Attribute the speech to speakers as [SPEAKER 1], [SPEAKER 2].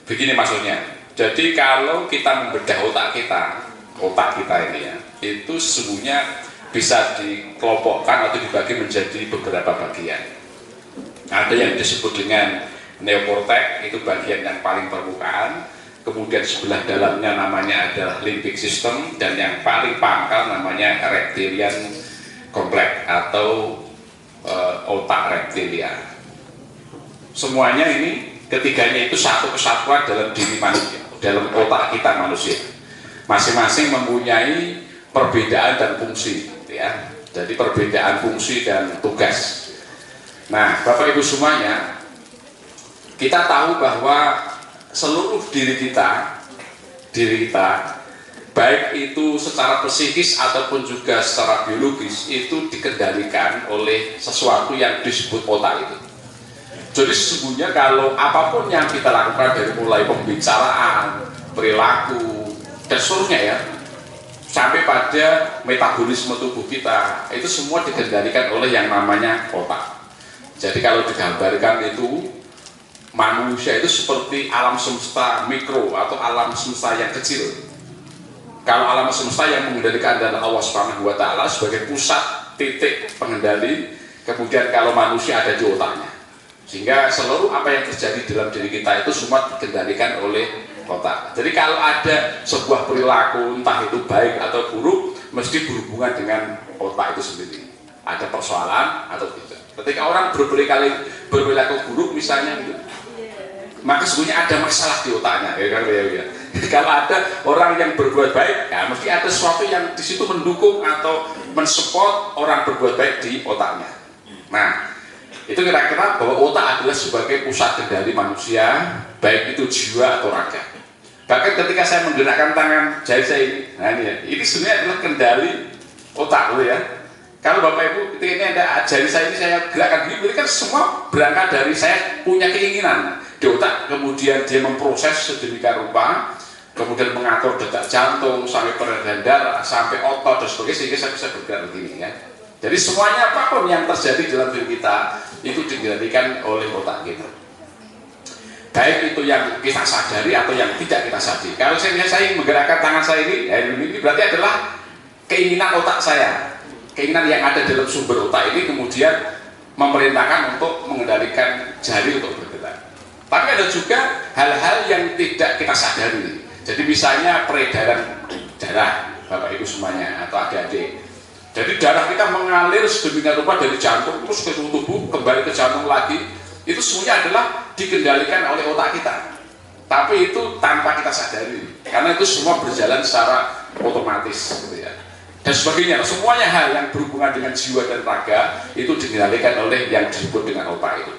[SPEAKER 1] Begini maksudnya. Jadi kalau kita membedah otak kita ini ya, itu sesungguhnya bisa dikelompokkan atau dibagi menjadi beberapa bagian. Ada yang disebut dengan neokortex, itu bagian yang paling permukaan. Kemudian sebelah dalamnya namanya adalah limbic system, dan yang paling pangkal namanya reptilian complex atau otak reptilia. Semuanya ini ketiganya itu satu kesatuan dalam diri manusia, dalam otak kita manusia. Masing-masing mempunyai perbedaan dan fungsi, ya. Jadi perbedaan fungsi dan tugas. Nah, Bapak Ibu semuanya, kita tahu bahwa seluruh diri kita, baik itu secara psikis ataupun juga secara biologis, itu dikendalikan oleh sesuatu yang disebut otak itu. Jadi sesungguhnya kalau apapun yang kita lakukan dari mulai pembicaraan, perilaku, dan seluruhnya ya, sampai pada metabolisme tubuh kita, itu semua dikendalikan oleh yang namanya otak. Jadi kalau digambarkan itu, manusia itu seperti alam semesta mikro atau alam semesta yang kecil. Kalau alam semesta yang mengendalikan adalah Allah Subhanahu wa Ta'ala sebagai pusat titik pengendali, kemudian kalau manusia ada di otaknya. Sehingga seluruh apa yang terjadi dalam diri kita itu semua dikendalikan oleh otak. Jadi kalau ada sebuah perilaku, entah itu baik atau buruk, mesti berhubungan dengan otak itu sendiri. Ada persoalan atau tidak. Ketika orang berperilaku buruk misalnya gitu, maka sebenarnya ada masalah di otaknya, ya kan, ya. Kalau ada orang yang berbuat baik, ya mesti ada sesuatu yang di situ mendukung atau mensupport orang berbuat baik di otaknya. Nah, itu kira-kira bahwa otak adalah sebagai pusat kendali manusia, baik itu jiwa atau raga. Bahkan ketika saya menggunakan tangan jari saya ini sebenarnya adalah kendali otak, ya. Kalau Bapak Ibu, ketika ini ada jari saya ini saya gerakkan gini, kan semua berangkat dari saya punya keinginan di otak, kemudian dia memproses sedemikian rupa, kemudian mengatur detak jantung sampai peredaran darah, sampai otot dan sebagainya, sehingga saya bisa bergerak begini, ya. Jadi semuanya apapun yang terjadi dalam diri kita itu dikendalikan oleh otak kita. Baik itu yang kita sadari atau yang tidak kita sadari. Kalau saya menggerakkan tangan saya ini berarti adalah keinginan otak saya. Keinginan yang ada dalam sumber otak ini kemudian memerintahkan untuk mengendalikan jari untuk bergerak. Tapi ada juga hal-hal yang tidak kita sadari. Jadi misalnya peredaran darah, Bapak Ibu semuanya atau adik-adik. Jadi darah kita mengalir sedemikian rupa dari jantung terus ke tubuh, kembali ke jantung lagi. Itu semuanya adalah dikendalikan oleh otak kita. Tapi itu tanpa kita sadari. Karena itu semua berjalan secara otomatis, gitu ya. Dan sebagainya, semuanya hal yang berhubungan dengan jiwa dan raga itu dikendalikan oleh yang disebut dengan otak itu.